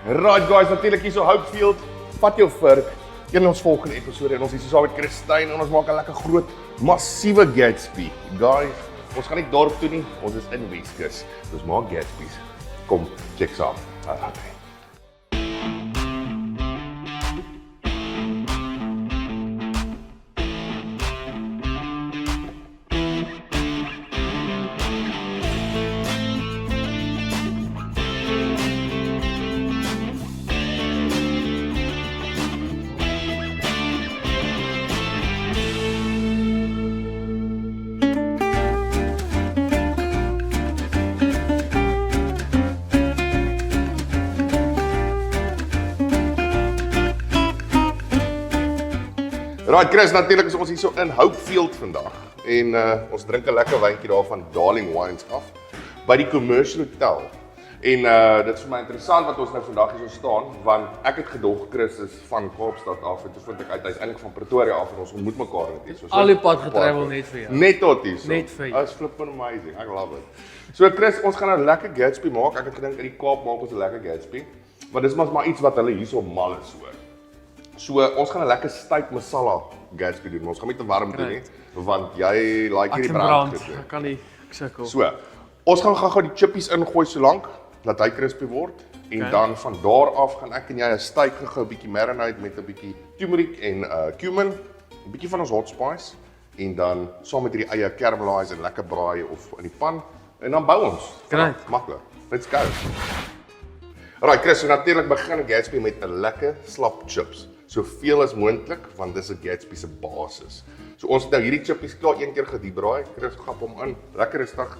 Right guys, natuurlik hier so Hopefield. Vat jou vir in ons volgende episode en ons is hier saam met Christine en ons maak 'n lekker groot, massiewe Gatsby. Guys, ons gaan nie dorp toe nie, ons is in Weskus. Ons maak Gatsby's. Kom, check saam. Okay. Right Chris, natuurlik is ons hier so in Hopefield vandag en ons drink 'n lekker wyntjie daar van Darling Wines af by die Commercial Hotel. En dit is vir my interessant wat ons nou vandag hier so staan, want ek het gedog Chris is van Kaapstad af en toe vind ek uit hy's eintlik van Pretoria af en ons ontmoet mekaar net so. Al die pad getravel net vir jou. Net tot hier so. Net vir jou. That's flipping amazing. I love it. So Chris, ons gaan 'n lekker Gatsby maak. Ek het gedink in die Kaap maak ons 'n lekker Gatsby, want dis maar iets wat hulle hierso mal is hoor. So ons gaan 'n lekker steak masala Gatsby doen. Ons gaan nie te warm doen nie, want jy like hierdie brand. Ek kan nie, ek sukkel. So, ons gaan gou die chippies ingooi so lank dat hy crispy word en dan van daar af gaan ek en jy 'n steak gou 'n bietjie marinate met 'n bietjie turmeric en cumin, 'n bietjie van ons hot spice en dan saam met hierdie eie caramelise en lekker braai of in die pan en dan bou ons. Maklik. Let's go. Alright, Chris, so natuurlik begin 'n Gatsby met 'n lekker slap chips. Soveel as moontlik, want dis 'n Gatsby se basis. So ons het nou hierdie chippies klaar een keer gediebraai. Chris gap hom in, lekker rustig.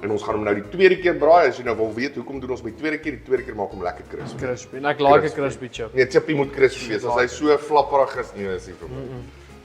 En ons gaan hom nou die tweede keer braai. As jy nou wil weet hoekom doen ons by die tweede keer maak hom lekker crispy. Crispy. En ek like 'n crispy chip. Nee, chippie moet crispy wees. As hy so flapperig is, nie is hy vir my.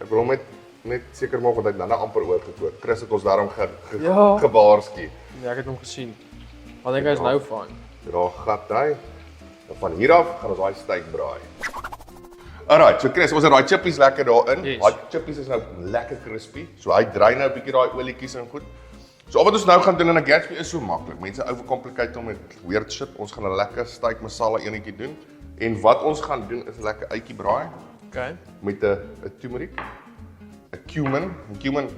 Ek wil hom net seker maak dat hy dan amper oorgekook. Chris het ons daarom gewaarsku. Ja, ek het hom gesien. Wat dink jy is nou fyn? Daar gat hy. En van hier af gaan ons daai steak braai. Alright, so Chris, ons het daai chippies lekker daarin. Yes. Daai chippies is nou lekker crispy. So hy dry nou 'n bietjie daai olietjies en goed. So al wat ons nou gaan doen in 'n Gatsby is so maklik. Mense overcomplicate hom met weird shit. Ons gaan 'n lekker steak masala enetjie doen. En wat ons gaan doen is lekker uitjie braai. Okay. Met 'n turmeric, 'n cumin. 'n Cumin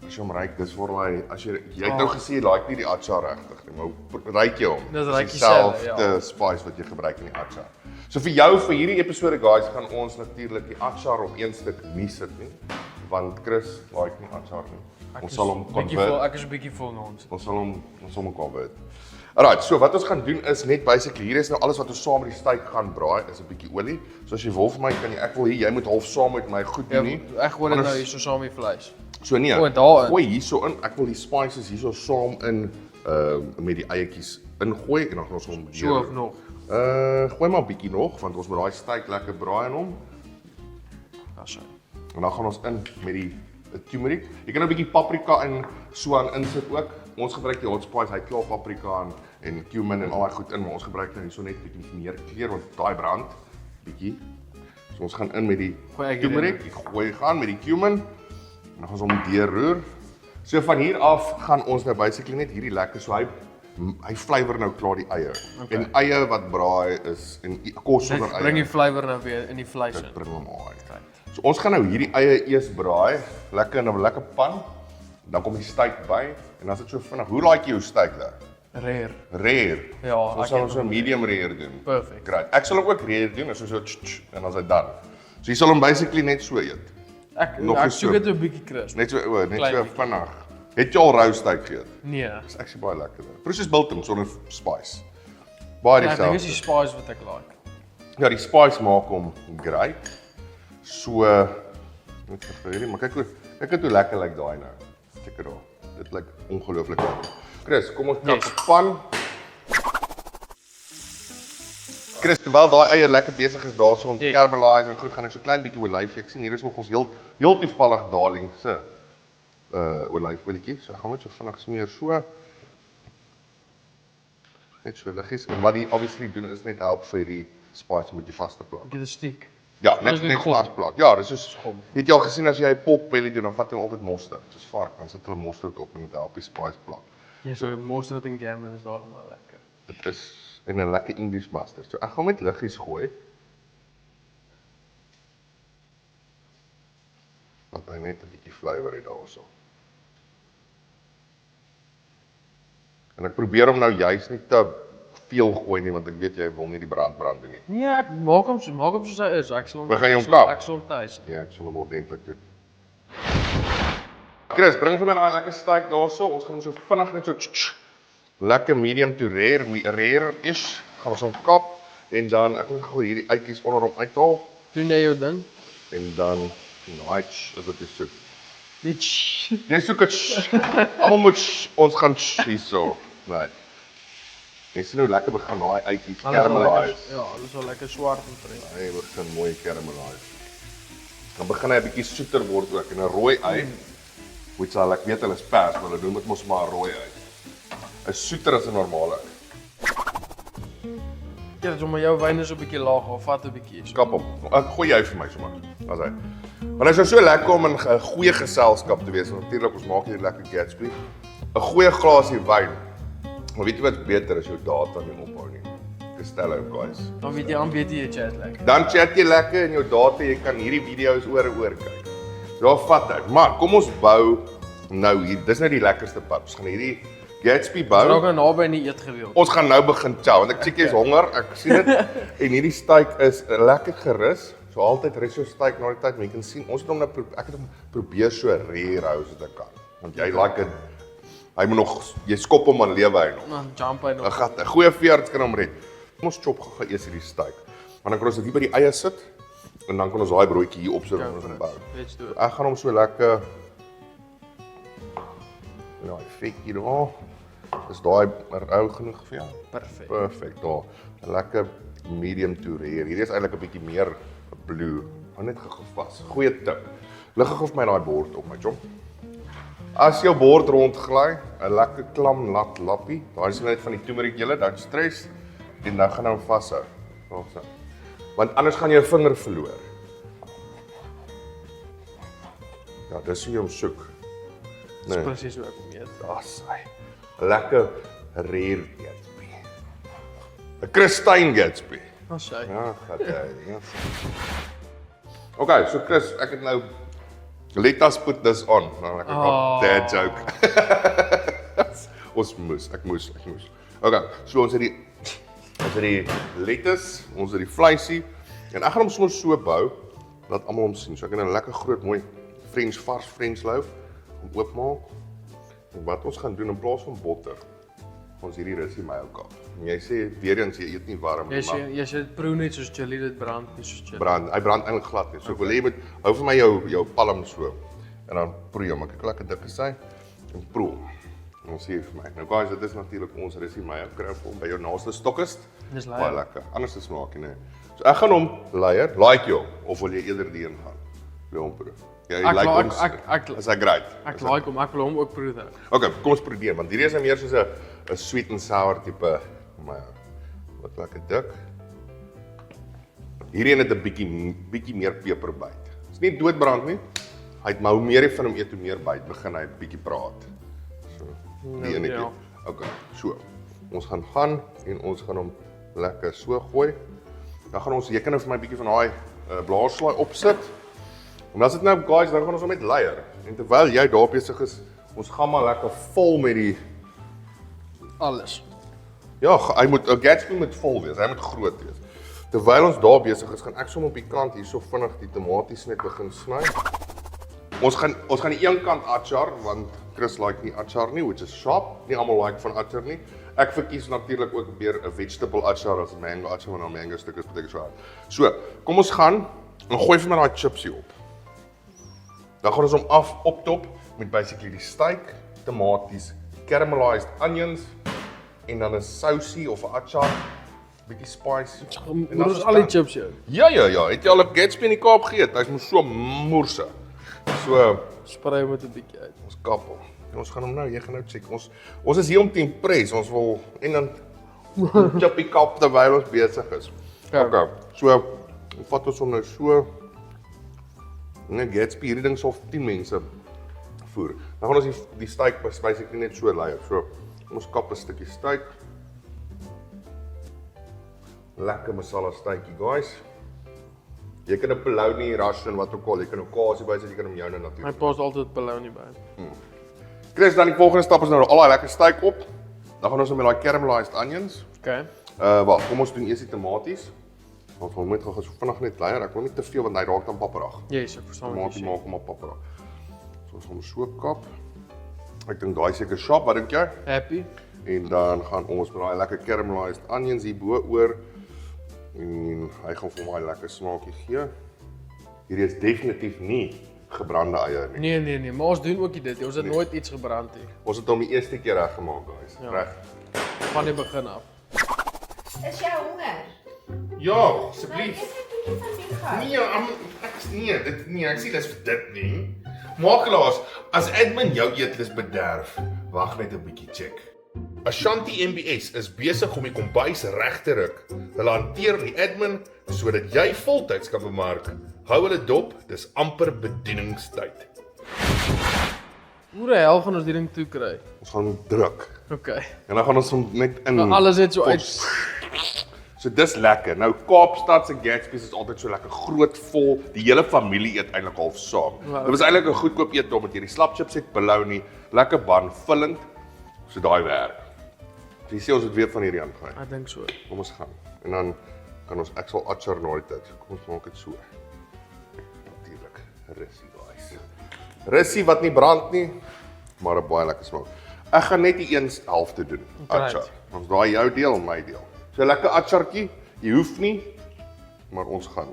as jy hom ruik, dis vir hy as jy het nou gesê jy like nie die achar regtig nie, maar ruik jy hom? Dis ruik dieselfde, ja. Spice wat jy gebruik in die achar. So vir jou vir hierdie episode guys gaan ons natuurlik die achar op een stuk nie sit nie, want Chris like nie achar nie. Ons sal hom convert. Ek is 'n bietjie vol ons. Ons sal hom convert. Alright, so wat ons gaan doen is net basically hier is nou alles wat ons saam met die steak gaan braai is 'n bietjie olie. So as jy wil vir my kan jy ek wil hier jy moet half saam met my goed doen nie. Ek gooi dit nou hier so saam met vleis. So nee. Gooi hierso in. Ek wil die spices hierso saam in met die eietjies ingooi en dan gaan ons hom so of nog. Gooi maar 'n bietjie nog want ons moet daai steak lekker braai in hom. Daarso. En dan gaan ons in met die turmeric. Jy kan 'n bietjie paprika en so aan insit ook. Ons gebruik die hot spice, hy klaar paprika en cumin en al daai goed in, maar ons gebruik nou hierso net 'n bietjie meer kleur want daai brand bietjie. So ons gaan in met die turmeric, gooi gaan met die cumin en dan gaan ons hom deurroer. So van hier af gaan ons nou basically net hierdie lekker so hy flavour nou klaar die eie. Okay. En eie wat braai is en kos sonder eie. Bring die flavour nou weer in die vleis in. Dit bring hom aan. So ons gaan nou hierdie eie eers braai, lekker in 'n lekker pan. Dan kom die steak by en dan is dit so vinnig. Hoe like jy jou steak daar? Rare. Ja, so ons sal ons so medium rare doen. Perfect. Great. Ek sal hom ook rare doen, so en dan is hy dan. So jy sal hom basically net so eet. Ek soek dit 'n bietjie crisp. Net so vinnig. Het jy al rou steak geëet? Nee. Dis actually baie lekker. Proses biltong sonder spice. Baie dieselfde. Ja, ek is die spice wat ek like. Ja, die spice maak hom great. So net vir hierdie, maar kyk hoe lekker lyk daai nou. Check dit daar. Dit lyk ongelooflik lekker. Chris, kom ons kap op pan. Chris, terwyl daai eie lekker besig is daarso om caramelise en goed gaan ek so klein bietjie olyfie. Ek sien hier is nog ons heel toevallig Darling se olyfolietjie. So gaan ons so vinnig smeer so. Net so liggies. En wat die obviously doen is net help vir die spice met die vaste plak. Dit is stiek. Ja, net vasplak. Ja, dis soos het jy al gesien as jy 'n pork belly doen, dan vat hulle altyd mosterd. Soos vark, dan sit hulle mosterd op en dit help die spice plak. Ja, so mosterd en gammon is daar maar lekker. Dit is En 'n lekker English mustard. So ek gaan met liggies gooi. Dat hy net 'n bietjie flavour het daarso. En ek probeer hom nou juist nie te veel gooi nie, want ek weet jy wil nie die brand doen nie. Nee, ek maak hom soos hy is. Ek sal hom We gaan hom kap. Ek sal hom tuis. Ja, ek sal hom ordentlik doen. Chris, bring vir my daai lekker steak daarso. Ons gaan hom so vinnig net so lekker medium to rare is. Gaan ons hom kap en dan ek gaan gou hierdie uitjies onder hom uithaal Doen jy jou ding? en dan nice, as dit is so. Dit Dis so goed. Almal moet ons gaan hierso. Nee. Dis nou lekker begin daai uitjies caramelize. Ja, dit is wel lekker swart en fris. Hy begin mooi caramelize. Dan begin hy 'n bietjie soeter word ook en 'n rooi ei. Which ek weet hulle is pers, maar hulle doen dit mos maar rooi ei. Is soeter as 'n normale ei. Ja, dis omdat jou wyn is 'n bietjie laag of vat 'n bietjie so. Kap hom. Ek gooi jy vir my sommer. As hy. Want dit is so lekker om in 'n goeie geselskap te wees. Natuurlik ons maak hier lekker Gatsby. 'n Goeie glasie wyn. Maar weet jy wat beter as jou data nie ophou nie. Costello guys. Dan weet jy aanbeet jy chat lekker. Dan chat jy lekker in jou data, jy kan hierdie video's oor en oor kyk. Daar vat ek. Maar kom ons bou nou hier. Dis nou die lekkerste pad. Ons gaan hierdie Gatsby Ons bou. raak nou naby in die eetgedeelte. Ons gaan nou begin chow want ek sê jy is honger. Ek sien dit. En hierdie steak is lekker gerus. So altyd rus jou steak na die tyd, maar jy kan sien ons het hom nou ek het hom probeer so rare hou as wat ek kan. Want jy like dit. Hy moet nog jy skop hom aan lewe hy nog. Dan jump hy 'n nog. Gat, 'n goeie veert kan hom red. Kom ons chop gou eers hierdie steak. Want dan kan ons dit hier by die eie sit en dan kan ons daai broodjie hier opsit en ons gaan bou. Let's do it. Ek gaan hom so lekker ja, effekie daar. Is daai rou genoeg vir jou? Perfek. Perfek daar. 'n Lekker medium to rare. Hierdie is eintlik 'n bietjie meer blue. Hou net gou vas. Goeie tip. Lig gou vir my daai bord op my chop. As jou bord rondgly, 'n lekker klam nat lappie. Daai is net van die turmeric julle, dan stres en dan gaan hom vashou. Daarso. Want anders gaan jy 'n vinger verloor. Ja, dis hoe jy hom soek. Dis presies hoe ek hom eet. Daar's hy. 'n Lekker rare Gatsby. 'n Christine Gatsby. Ons sê. Ja, gat hy. Ja. Okay, so Chris, ek het nou let us put this on. Nou ek Oh. dad joke. Ek moes. Okay, so ons het die lettuce, ons het die vleisie en ek gaan hom sommer so bou dat almal hom sien. So ek het 'n lekker groot mooi vars French loaf om oopmaak. En wat ons gaan doen in plaas van botter, ons hierdie rusie mayo kap. En jy sê weer eens jy eet nie warm nie, maar Jy sê dit proe net soos chili, dit brand nie soos chili. hy brand eintlik glad nie. So ek wil hê jy moet hou vir my jou palm so en dan proe hom. Ek kyk lekker dik is hy en proe. En ons sê vir my. Nou guys, dit is natuurlik ons rusie mayo kry hom by jou naaste stokkist. Dis Baie lekker. lekker. Anders te smaak nie. So ek gaan hom layer, like jou of wil jy eerder die een gaan? Wil hom proe. Jy Ek like like- ons. ek- Is hy great? Ek like hom, ek wil hom ook proe dan. Okay, kom ons probeer want hierdie is nou meer soos 'n sweet and sour tipe maar wat lekker dik. Hierdie een het 'n bietjie meer peper byt. Is nie doodbrand nie. Hy het maar hoe meer jy van hom eet hoe meer byt, begin hy 'n bietjie praat. So, die enetjie. ja. Okay, so. Ons gaan en ons gaan hom lekker so gooi. Dan gaan ons jy kan nou vir my 'n bietjie van daai blaarslaai opsit. En as dit nou guys, dan gaan ons hom met layer. En terwyl jy daar besig is, ons gaan maar lekker vol met die Alles. ja, hy moet 'n Gatsby moet vol wees. Hy moet groot wees. Terwyl ons daar besig is, gaan ek sommer op die kant hierso vinnig die tomaties net begin sny. Ons gaan die een kant achar want Chris like nie achar nie, which is sharp. Nie almal like van achar nie. Ek verkies natuurlik ook weer 'n vegetable achar as 'n mango achar want 'n mango stuk is baie swaar. So, kom ons gaan en gooi vir my daai chips hier op. Dan gaan ons hom optop met basically die steak, tomaties, caramelized onions en dan 'n sousie of 'n achar, bietjie spice. Moet dan ons is al die dan- chips jou. Ja, het jy al 'n Gatsby in die Kaap geëet? Hy's mos so moerse. So, Sprei met 'n bietjie uit. ons kap hom. En ons gaan hom nou, jy gaan nou check. Ons is hier om te impress. Ons wil en dan chippy kap terwyl ons besig is. Ja. Okay. So, vat ons hom nou so. Nee, Gatsby hierdie ding sal 10 mense voer. Dan gaan ons die steak basically net so layer. So, ons kap 'n stukkie steak. Lekker masala steakie, guys. Jy kan 'n bologna, Russian, wat ook al, jy kan 'n kaas bysit, jy kan hom joune My natuurlik. pa's altyd bologna by. Chris, dan die volgende stap is nou al daai lekker steak op. Dan gaan ons met daai caramelized onions. Okay. Wag, kom ons doen eers die tomaties. Want ons moet gou so vinnig net leier. Ek wil nie te veel want hy raak dan papperig. Yes, ek verstaan wat Tomatie jy sê. maak hom op papperig. So ons gaan hom so kap. Ek dink daai seker sharp, wat dink jy? Happy? En dan gaan ons met daai lekker caramelized onions hier bo oor en hy gaan vir my lekker smaakie gee. Hierdie is definitief nie gebrande eie nie. Nee, maar ons doen ook nie dit nie. Ons het nooit iets gebrand nie. Ons het hom die eerste keer reggemaak, guys. Ja. Reg. Van die begin af. Is jy honger? Ja, Nou, asseblief. eet 'n bietjie van die gat. Nee, ek sê dis vir dit nie. Makelaars, as admin jou eetlus bederf, wag net 'n bietjie check. Ashanti MBS is besig om die kombuis reg te ruk. Hulle hanteer die admin sodat jy voltyds kan bemark. Hou hulle dop, dis amper bedieningstyd. Hoe die hel gaan ons die ding toe kry? Ons gaan hom druk. Okay. En dan gaan ons hom net in. Maar alles net so uit. So dis lekker. Nou Kaapstad se Gatsby's is altyd so lekker groot vol. Die hele familie eet eintlik half saam. Wow. Dit was eintlik 'n goedkoop eet omdat jy die slapchips het, bologna, lekker bun, vullend. So daai werk. So jy sê ons het weer van hierdie aangaan. Ek dink so. Kom ons gaan. En dan kan ons ek sal achar na die tyd. Kom ons maak dit so. Natuurlik. Russie guys. Russie wat nie brand nie, maar 'n baie lekker smaak. Ek gaan net die een helfte doen. Alright. Achar. Ons daai jou deel en my deel. So lekker achartjie. Jy hoef nie, maar ons gaan.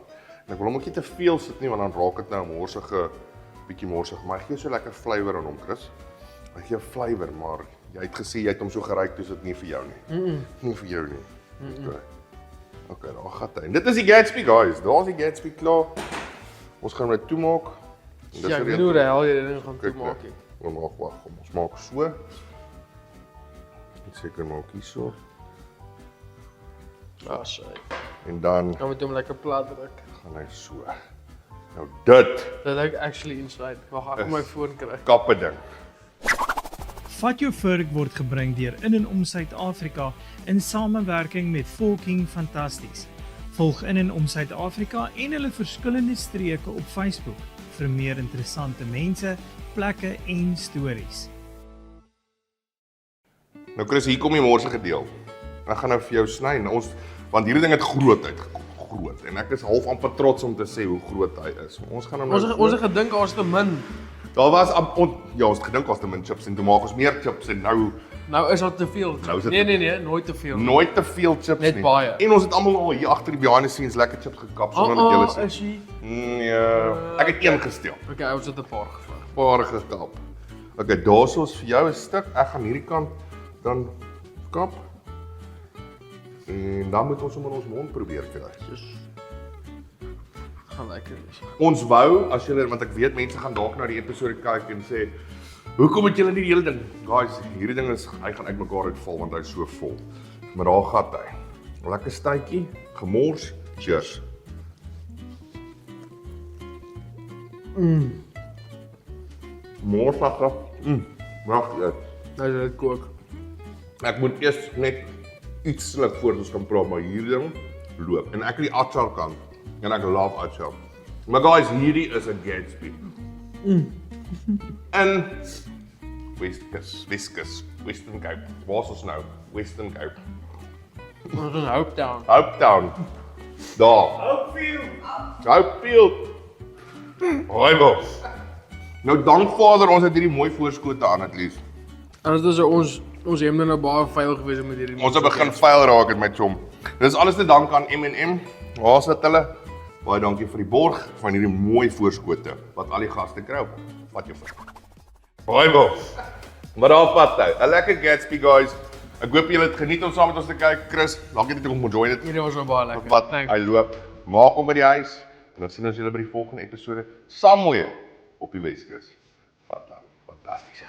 En ek wil hom ook nie te veel sit nie want dan raak dit nou 'n morsige bietjie morsig, maar hy gee so lekker flavour aan hom, Chris. Hy gee flavour, maar jy het gesê jy het hom so geryk, dis dit nie vir jou nie. Nie vir jou nie. Okay, daar gaan hy. En dit is die Gatsby guys. Daar's die Gatsby klaar. Ons gaan hom net toemaak. En dis Ja, ek die weet hoe die hel jy die ding gaan Kyk toemaak. net. Wag. Ons maak so. Ek seker maak hier so. Ah, shit. En dan Kan met hom lekker plat druk. gaan hy so. Nou dit Dat ek actually inside. Wag, ek kom my foon kry. kappe ding. Vat jou Vurk word gebring deur in en om Suid-Afrika in samewerking met Volking Fantasties. Volg in en om Suid-Afrika en hulle verskillende streke op Facebook vir meer interessante mense, plekke en stories. Nou Chris, hier kom die morsige deel. Ek gaan nou vir jou sny en ons want hierdie ding het groot uitgekom. Groot. En ek is half amper trots om te sê hoe groot hy is. Ons gaan hom nou Ons het gedink ons te min. Daar was ons het gedink ons te min chips en toe maak ons meer chips en nou Nou is dat te veel. Nou is dit- Nee, nooit te veel. nooit te veel chips Net nie. baie. En ons het almal al hier agter die behind the scenes lekker chips gekap sonder dat julle sien. Is hy? Nee, ek het een gestel. Okay, ons het 'n paar gevang. Paar gekap. Okay, daarsoos vir jou 'n stuk. Ek gaan hierdie kant dan kap. En dan moet ons hom in ons mond probeer kry. Gaan lekker wees. Ons wou as julle want ek weet mense gaan dalk na die episode kyk en sê hoekom het julle nie die hele ding? Guys, hierdie ding is hy gaan uitmekaar uitval want hy's so vol. Maar daar gaan hy. Lekker stytjie, gemors. Cheers. Morsige. Mag dit. Nou is dit kook. Ek moet eers net iets sluk voor ons kan praat, maar hierdie ding loop. En ek het die achar kant. En ek love achar. Maar guys, hierdie is 'n Gatsby. En Western Cape. Waar is ons nou? Western Cape. Ons is Hope Town. Hope Town. Daar. Hopefield. Hoi bos. Nou dank Vader, ons het hierdie mooi voorskote aan at least. En dit is ons hemde nou baie veilig gewees met hierdie. Ons het begin vuil raak het met hom. Dis alles te dank aan M&M. Waar sit hulle? Baie dankie vir die borg van hierdie mooi voorskote wat al die gaste kry. Vat jou vir. Hoi bos. Maar daar vat hy. 'n Lekker Gatsby guys. Ek hoop julle het geniet om saam met ons te kyk. Chris, dankie dat jy kom join het. Hierdie was nou baie lekker. Wat Thanks. hy loop. Maak hom by die huis en dan sien ons julle by die volgende episode somewhere op die Weskus. Fantasties.